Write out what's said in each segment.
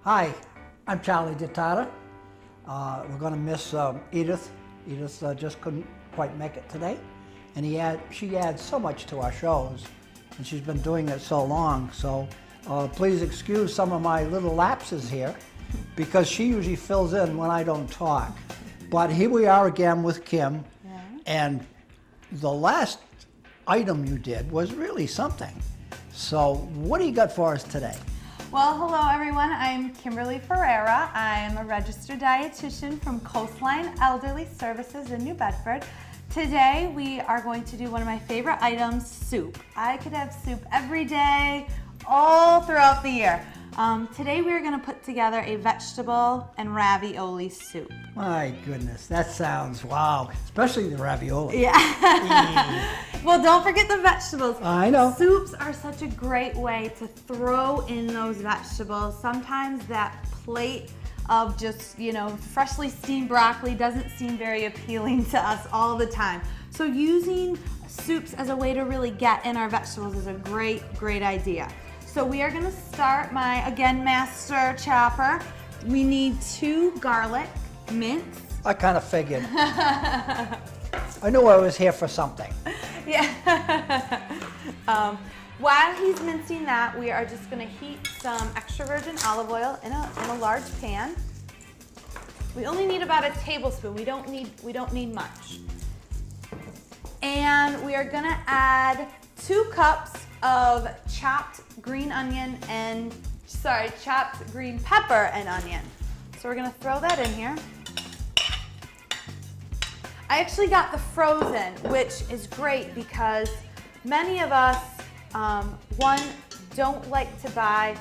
Hi, I'm Charlie DeTata. We're going to miss Edith. Edith just couldn't quite make it today. And she adds so much to our shows, and she's been doing it so long. So please excuse some of my little lapses here, because she usually fills in when I don't talk. But here we are again with Kim, and the last item you did was really something. So what do you got for us today? Well, hello everyone. I'm Kimberly Ferreira. I'm a registered dietitian from Coastline Elderly Services in New Bedford. Today we are going to do one of my favorite items, soup. I could have soup every day, all throughout the year. Today we are going to put together a vegetable and ravioli soup. My goodness, that sounds wow, especially the ravioli. Yeah. Well, don't forget the vegetables. I know. Soups are such a great way to throw in those vegetables. Sometimes that plate of just, freshly steamed broccoli doesn't seem very appealing to us all the time. So using soups as a way to really get in our vegetables is a great, great idea. So we are gonna start my, again, master chopper. We need 2 garlic mince. I kind of figured. I knew I was here for something. Yeah. While he's mincing that, we are just gonna heat some extra virgin olive oil in a large pan. We only need about a tablespoon. We don't need much. And we are gonna add 2 cups of chopped green pepper and onion. So we're gonna throw that in here. I actually got the frozen, which is great because many of us, one, don't like to buy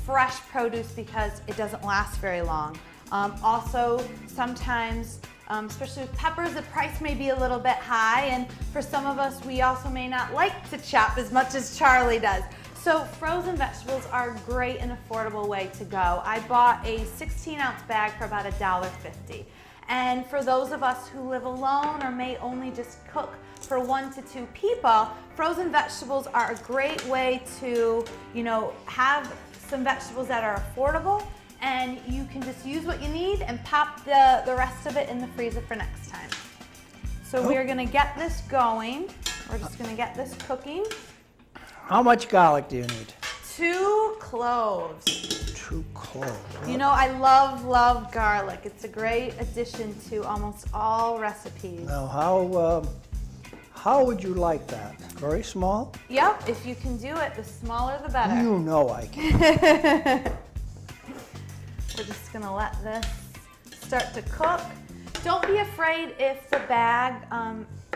fresh produce because it doesn't last very long. Also, sometimes, especially with peppers, the price may be a little bit high, and for some of us, we also may not like to chop as much as Charlie does. So frozen vegetables are a great and affordable way to go. I bought a 16-ounce bag for about $1.50. And for those of us who live alone or may only just cook for 1 to 2 people, frozen vegetables are a great way to, have some vegetables that are affordable, and you can just use what you need and pop the rest of it in the freezer for next time. So we are gonna get this going. We're just gonna get this cooking. How much garlic do you need? 2 cloves. 2 cloves. I love garlic. It's a great addition to almost all recipes. Now, how would you like that? Very small? Yep, if you can do it, the smaller the better. You know I can. We're just gonna let this start to cook. Don't be afraid if the bag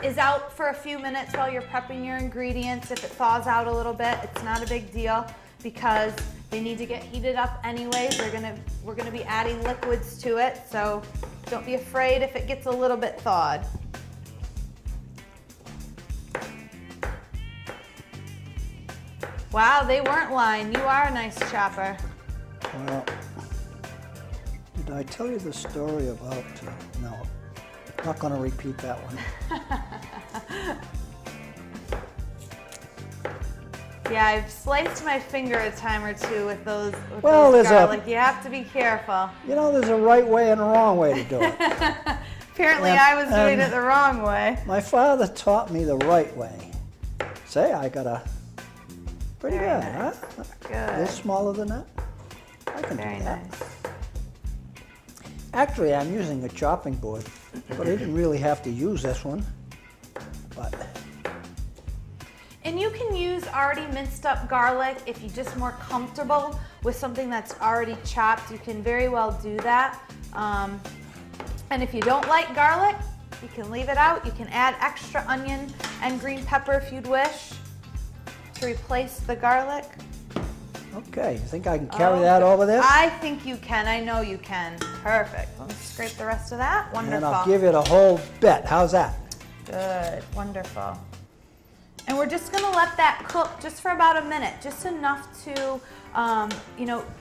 is out for a few minutes while you're prepping your ingredients. If it thaws out a little bit, it's not a big deal because they need to get heated up anyways. We're gonna be adding liquids to it, so don't be afraid if it gets a little bit thawed. Wow, they weren't lying. You are a nice chopper. Well, did I tell you the story about, no, I'm not going to repeat that one. Yeah, I've sliced my finger a time or 2 with those Well, garlic. You have to be careful. There's a right way and a wrong way to do it. Apparently I was doing it the wrong way. My father taught me the right way. Say, I got a pretty Very good, nice. huh? Good. A little smaller than that? I can Very do that. nice. Actually, I'm using a chopping board, but I didn't really have to use this one. But And you can use already minced up garlic if you're just more comfortable with something that's already chopped. You can very well do that. And if you don't like garlic, you can leave it out. You can add extra onion and green pepper if you'd wish to replace the garlic. okay, you think I can carry that over there? I think you can. I know you can. Perfect. Let me scrape the rest of that. Wonderful. And I'll give it a whole bit. How's that? Good. Wonderful. And we're just going to let that cook just for about a minute, just enough to,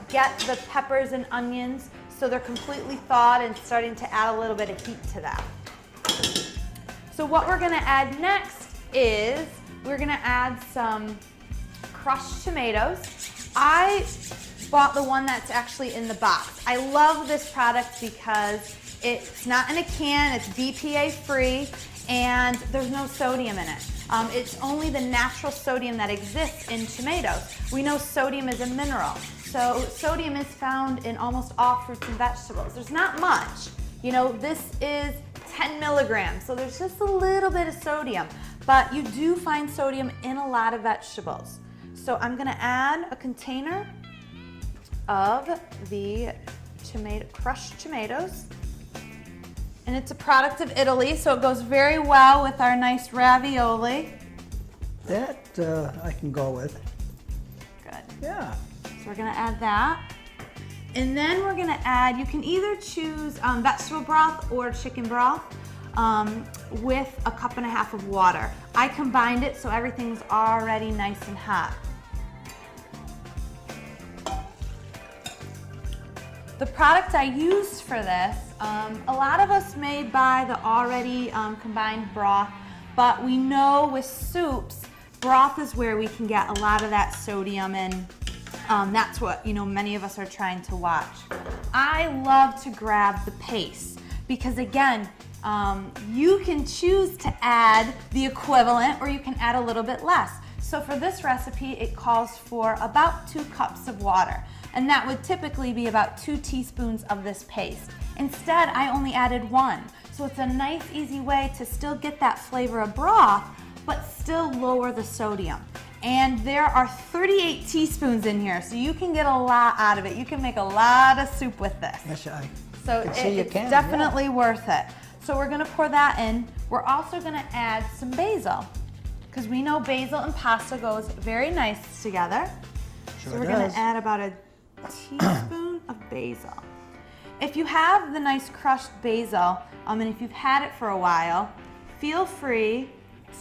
get the peppers and onions so they're completely thawed and starting to add a little bit of heat to that. So what we're going to add next is we're going to add some crushed tomatoes. I bought the one that's actually in the box. I love this product because it's not in a can, it's BPA free, and there's no sodium in it. It's only the natural sodium that exists in tomatoes. We know sodium is a mineral. So sodium is found in almost all fruits and vegetables. There's not much. You know, this is 10 milligrams, so there's just a little bit of sodium, but you do find sodium in a lot of vegetables. So I'm gonna add a container of the crushed tomatoes. And it's a product of Italy, so it goes very well with our nice ravioli. That I can go with. Good. Yeah. So we're gonna add that. And then we're gonna add, you can either choose vegetable broth or chicken broth with a 1.5 cups of water. I combined it so everything's already nice and hot. The product I used for this, a lot of us may buy the already combined broth, but we know with soups, broth is where we can get a lot of that sodium, and that's what, you know, many of us are trying to watch. I love to grab the paste because, again, you can choose to add the equivalent or you can add a little bit less. So for this recipe, it calls for about 2 cups of water. And that would typically be about 2 teaspoons of this paste. Instead, I only added 1. So it's a nice, easy way to still get that flavor of broth, but still lower the sodium. And there are 38 teaspoons in here, so you can get a lot out of it. You can make a lot of soup with this. Yes, I So can see you it's can, definitely worth it. So we're gonna pour that in. We're also gonna add some basil, because we know basil and pasta goes very nice together. Sure So we're does. gonna add about a teaspoon of basil. If you have the nice crushed basil, and if you've had it for a while, feel free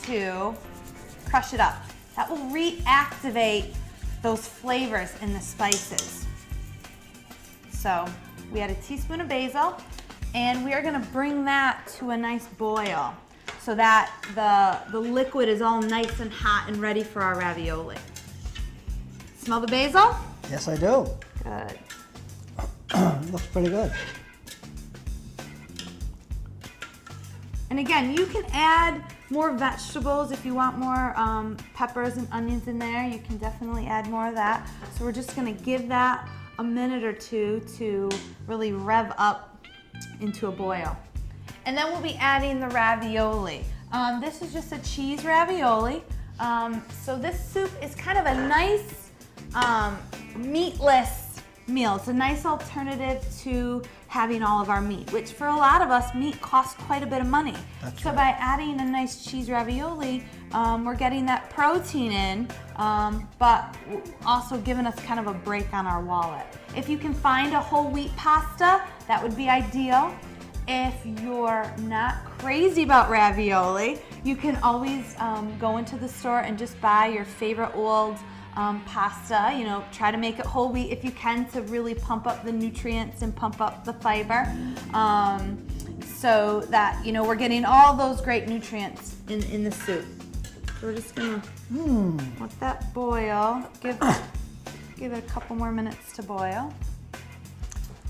to crush it up. That will reactivate those flavors in the spices. So we add a teaspoon of basil, and we are gonna bring that to a nice boil so that the liquid is all nice and hot and ready for our ravioli. Smell the basil? Yes, I do. Good. Looks pretty good. And again, you can add more vegetables if you want more peppers and onions in there. You can definitely add more of that. So we're just gonna give that a minute or two to really rev up into a boil. And then we'll be adding the ravioli. This is just a cheese ravioli. So this soup is kind of a nice meatless meal. It's a nice alternative to having all of our meat, which for a lot of us, meat costs quite a bit of money. That's so right. by adding a nice cheese ravioli, we're getting that protein in, but also giving us kind of a break on our wallet. If you can find a whole wheat pasta, that would be ideal. If you're not crazy about ravioli, you can always go into the store and just buy your favorite old pasta, you know, try to make it whole wheat if you can to really pump up the nutrients and pump up the fiber, so that, you know, we're getting all those great nutrients in the soup. So we're just gonna let that boil, give it a couple more minutes to boil.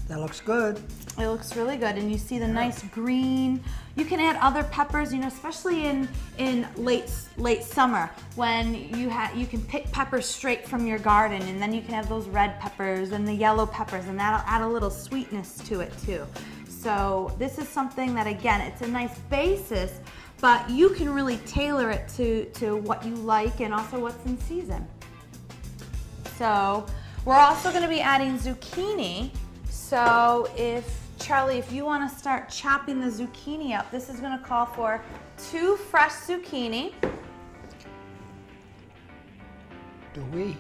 That looks good. It looks really good, and you see the nice green. You can add other peppers, you know, especially in late summer when you can pick peppers straight from your garden, and then you can have those red peppers and the yellow peppers, and that'll add a little sweetness to it too. So this is something that, again, it's a nice basis, but you can really tailor it to what you like and also what's in season. So we're also going to be adding zucchini. So Charlie, if you want to start chopping the zucchini up, this is going to call for 2 fresh zucchini. Do we?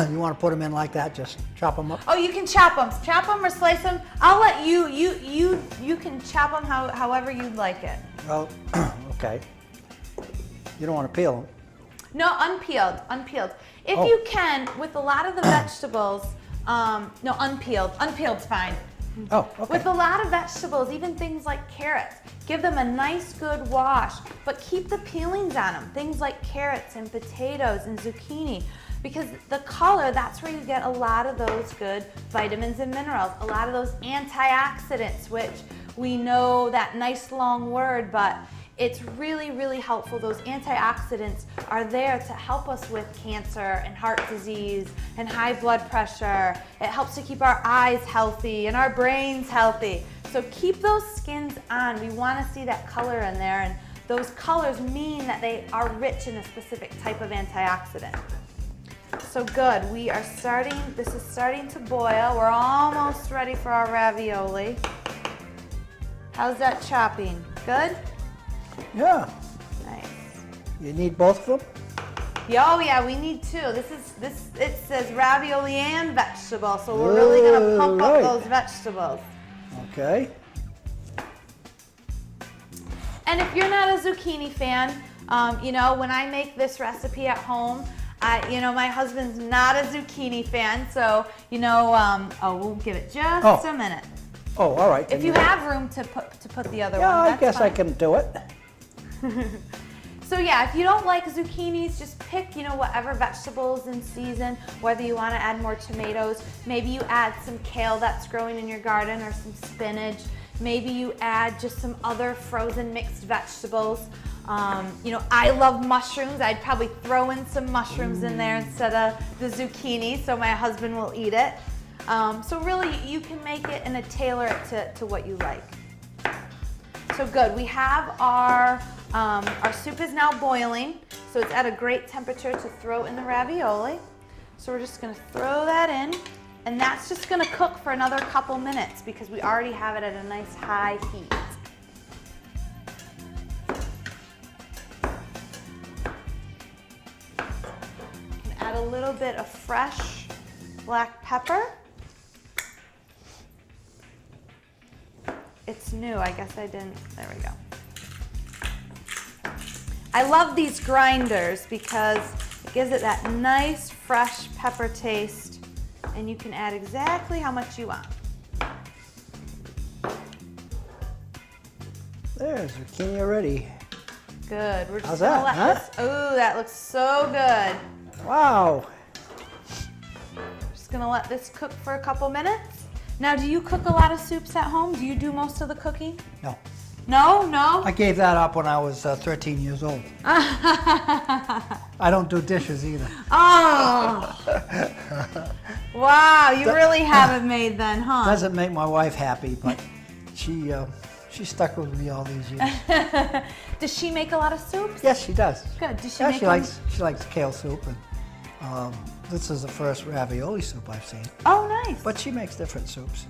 You want to put them in like that? Just chop them up? Oh, you can chop them or slice them. I'll let you can chop them however you'd like it. Well, okay. You don't want to peel them. No, unpeeled. If you can, with a lot of the vegetables, no, unpeeled. Unpeeled's fine. Oh, okay. With a lot of vegetables, even things like carrots, give them a nice good wash, but keep the peelings on them. Things like carrots and potatoes and zucchini. because the color, that's where you get a lot of those good vitamins and minerals, a lot of those antioxidants, which we know that nice long word, but it's really, really helpful. Those antioxidants are there to help us with cancer and heart disease and high blood pressure. It helps to keep our eyes healthy and our brains healthy. So keep those skins on. We want to see that color in there, and those colors mean that they are rich in a specific type of antioxidant. So good, this is starting to boil. We're almost ready for our ravioli. How's that chopping? Good? Yeah. Nice. You need both of them? Oh yeah, we need two. It says ravioli and vegetable, so we're really gonna pump up those vegetables. Okay. And if you're not a zucchini fan, you know, when I make this recipe at home, my husband's not a zucchini fan, so, you know, we'll give it just a minute. Oh, all right. If you have room to put the other one, yeah, that's I guess fine. I can do it. So yeah, if you don't like zucchinis, just pick, you know, whatever vegetables in season, whether you want to add more tomatoes, maybe you add some kale that's growing in your garden or some spinach, maybe you add just some other frozen mixed vegetables. You know, I love mushrooms. I'd probably throw in some mushrooms in there instead of the zucchini so my husband will eat it. So really, you can make it and tailor it to what you like. So good, we have our soup is now boiling, so it's at a great temperature to throw in the ravioli. So we're just gonna throw that in, and that's just gonna cook for another couple minutes because we already have it at a nice high heat. Add a little bit of fresh black pepper. It's new, I guess I didn't, there we go. I love these grinders because it gives it that nice fresh pepper taste, and you can add exactly how much you want. There's zucchini already. Good, we're just How's gonna that, let this, ooh, that looks so good. Wow. Just gonna let this cook for a couple minutes. Now, do you cook a lot of soups at home? Do you do most of the cooking? No. No? I gave that up when I was 13 years old. I don't do dishes either. Oh! Wow, you really have it made then, huh? Doesn't make my wife happy, but she stuck with me all these years. Does she make a lot of soups? Yes, she does. Good. Does she Yeah, make she likes kale soup, and this is the first ravioli soup I've seen. Oh, nice. But she makes different soups.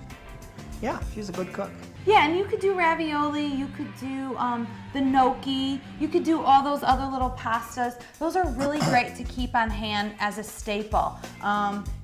Yeah, she's a good cook. Yeah, and you could do ravioli, you could do the gnocchi, you could do all those other little pastas. Those are really great to keep on hand as a staple.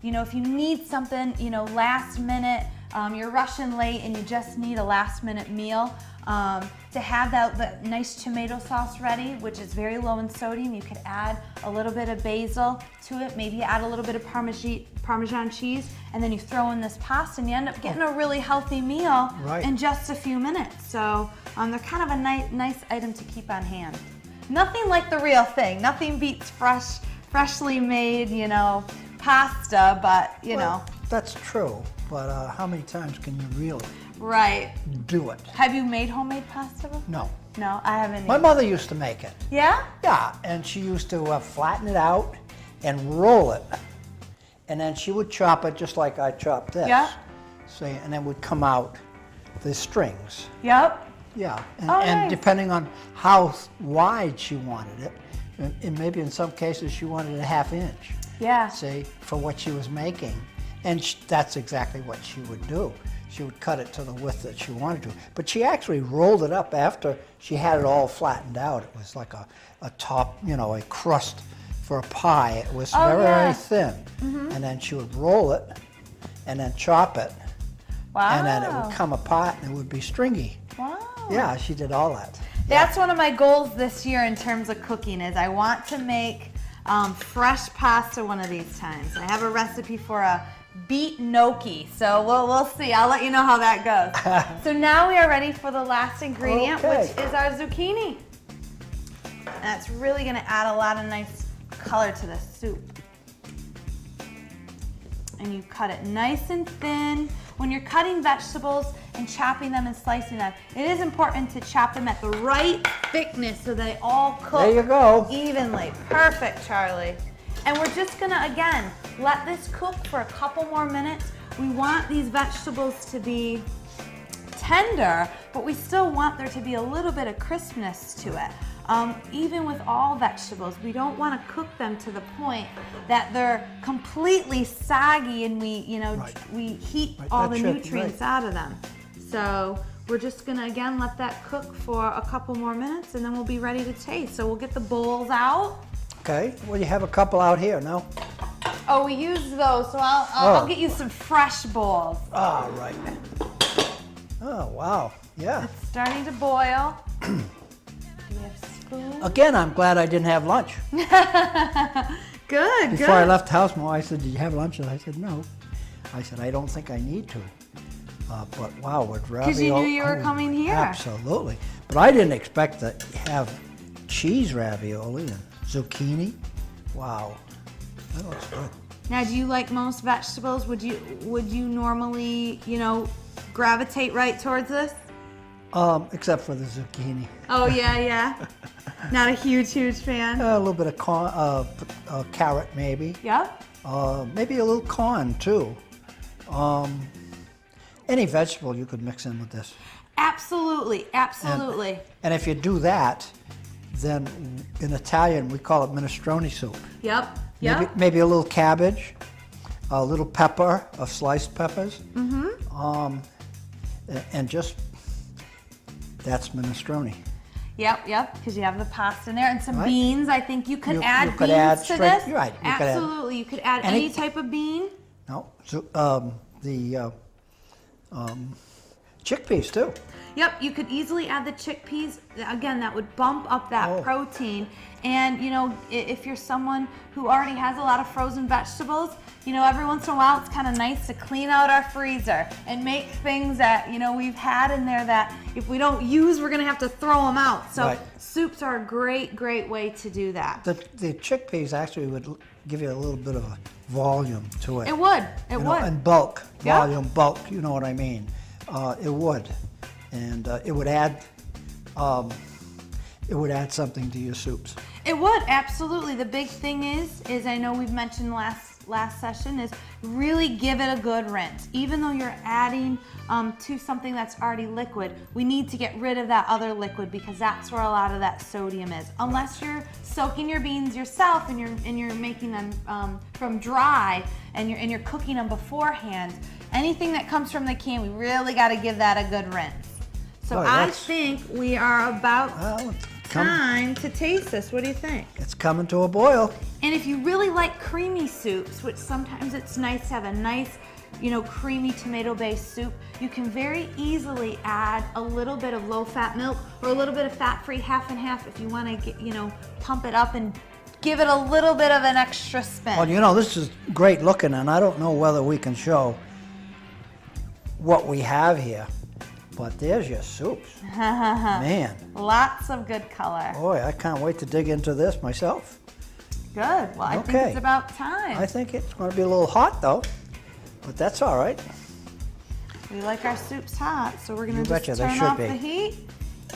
You know, if you need something, you know, last minute, you're rushing late and you just need a last minute meal, to have that nice tomato sauce ready, which is very low in sodium, you could add a little bit of basil to it, maybe add a little bit of Parmesan cheese, and then you throw in this pasta and you end up getting a really healthy meal in just a few minutes. So they're kind of a nice item to keep on hand. Nothing like the real thing. Nothing beats freshly made, you know, pasta, but you know. That's true, but how many times can you really do it? Have you made homemade pasta before? No. No, I haven't. My mother used to make it. Yeah? Yeah, and she used to flatten it out and roll it. And then she would chop it just like I chopped this. Yeah. See, and then would come out the strings. Yep. Yeah, and, nice. Depending on how wide she wanted it, and maybe in some cases she wanted a ½ inch. Yeah. See, for what she was making. And that's exactly what she would do. She would cut it to the width that she wanted to. But she actually rolled it up after she had it all flattened out. It was like a top, you know, a crust for a pie. It was very thin. Mm-hmm. And then she would roll it and then chop it. Wow. And then it would come apart and it would be stringy. Wow. Yeah, she did all that. That's one of my goals this year in terms of cooking is I want to make fresh pasta one of these times. I have a recipe for a beet gnocchi, so we'll see. I'll let you know how that goes. So now we are ready for the last ingredient, which is our zucchini. And that's really going to add a lot of nice color to the soup. and you cut it nice and thin. When you're cutting vegetables and chopping them and slicing them, it is important to chop them at the right thickness so they all cook There you go. evenly. Perfect, Charlie. And we're just gonna, again, let this cook for a couple more minutes. We want these vegetables to be tender, but we still want there to be a little bit of crispness to it. Even with all vegetables, we don't want to cook them to the point that they're completely soggy and we heat all the nutrients out of them. So we're just gonna, again, let that cook for a couple more minutes and then we'll be ready to taste. So we'll get the bowls out. Okay, well, you have a couple out here, no? Oh, we use those, so I'll get you some fresh bowls. All right. Oh, wow, yeah. It's starting to boil. Do we have spoons? Again, I'm glad I didn't have lunch. Good, Before I left the house, my wife said, did you have lunch? And I said, no. I said, I don't think I need to. But wow, with ravioli. Because you knew you were coming here. Absolutely. But I didn't expect to have cheese ravioli and zucchini. Wow, that looks good. Now, do you like most vegetables? Would you normally, gravitate right towards this? Except for the zucchini. Oh yeah. Not a huge fan. A little bit of corn, carrot maybe. Yep. Maybe a little corn too. Any vegetable you could mix in with this. Absolutely. And if you do that, then in Italian we call it minestrone soup. Yep. Maybe a little cabbage, a little pepper, of sliced peppers. Mm-hmm. And just, that's minestrone. Yep, because you have the pasta in there and some beans. I think you could add you could beans add to straight, this. You're right. Absolutely, you could add any type of bean. No, so, the chickpeas too. Yep, you could easily add the chickpeas. Again, that would bump up that protein. And if you're someone who already has a lot of frozen vegetables, every once in a while it's kind of nice to clean out our freezer and make things that we've had in there that if we don't use, we're gonna have to throw them out. So soups are a great way to do that. The chickpeas actually would give you a little bit of a volume to it. It would. And bulk, volume, bulk. You know what I mean? It would, and it would add something to your soups. It would, absolutely. The big thing is I know we've mentioned last session, is really give it a good rinse. Even though you're adding to something that's already liquid, we need to get rid of that other liquid because that's where a lot of that sodium is. Unless you're soaking your beans yourself and you're making them from dry and you're cooking them beforehand, anything that comes from the can, we really got to give that a good rinse. So I think we are about time to taste this. What do you think? It's coming to a boil. And if you really like creamy soups, which sometimes it's nice to have a nice, creamy tomato-based soup, you can very easily add a little bit of low-fat milk or a little bit of fat-free half and half if you want to get, pump it up and give it a little bit of an extra spin. Well, this is great looking, and I don't know whether we can show what we have here. But there's your soups. Man. Lots of good color. Boy, I can't wait to dig into this myself. Good. Well, I think it's about time. I think it's going to be a little hot, though. But that's all right. We like our soups hot, so we're going to just turn off the heat.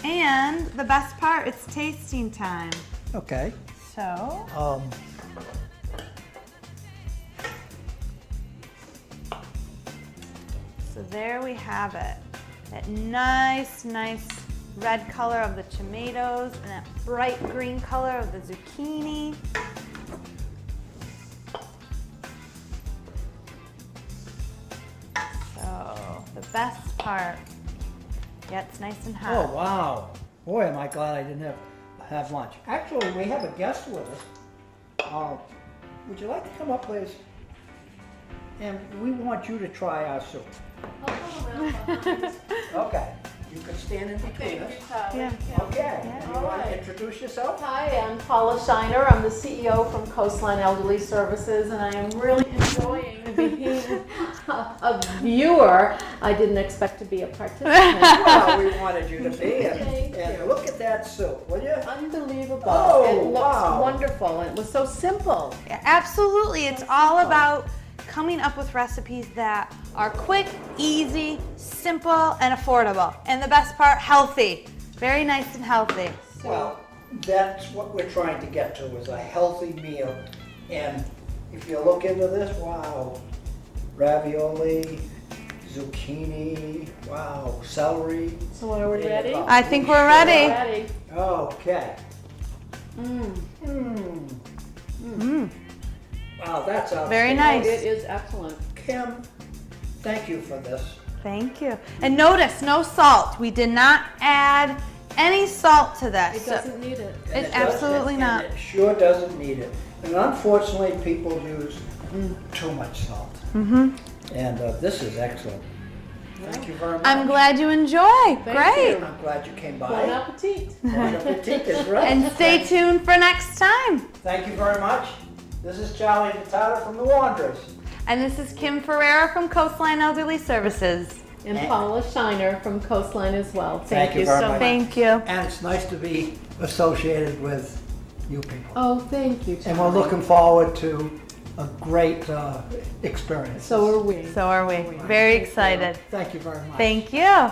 And the best part, it's tasting time. Okay. So. So there we have it. That nice red color of the tomatoes and that bright green color of the zucchini. So the best part, it's nice and hot. Oh, wow. Boy, am I glad I didn't have lunch. Actually, we have a guest with us. Would you like to come up, please? And we want you to try our soup. Okay. You can stand in between us. Yeah. Okay. You want to introduce yourself? Hi, I'm Paula Shiner. I'm the CEO from Coastline Elderly Services, and I am really enjoying being a viewer. I didn't expect to be a participant. Well, we wanted you to be. Thank And you. look at that soup, will you? Unbelievable. Oh, it looks wow. wonderful, and it was so simple. Yeah, absolutely. It's all about coming up with recipes that are quick, easy, simple, and affordable. And the best part, healthy. Very nice and healthy. Well, that's what we're trying to get to, is a healthy meal. And if you look into this, wow, ravioli, zucchini, wow, celery. So are we ready? I think we're ready. Ready. Okay. Wow, that's outstanding. Very nice. It is excellent. Kim, thank you for this. Thank you. And notice, no salt. We did not add any salt to this. It doesn't need it. And It doesn't- absolutely and not. It sure doesn't need it. And unfortunately, people use too much salt. And this is excellent. Thank you very much. I'm glad you enjoy. Great. you. I'm glad you came Bon by. appetit. Bon appetit is right. And stay tuned for next time. Thank you very much. This is Charlie Natata from the Wanderers. And this is Kim Ferreira from Coastline Elderly Services. And Paula Shiner from Coastline as well. Thank you you very so much. much. Thank you. And it's nice to be associated with you people. Oh, thank you, And we're Charlie. looking forward to a great experience. So are we. So are we. Very excited. Thank you very much. Thank you.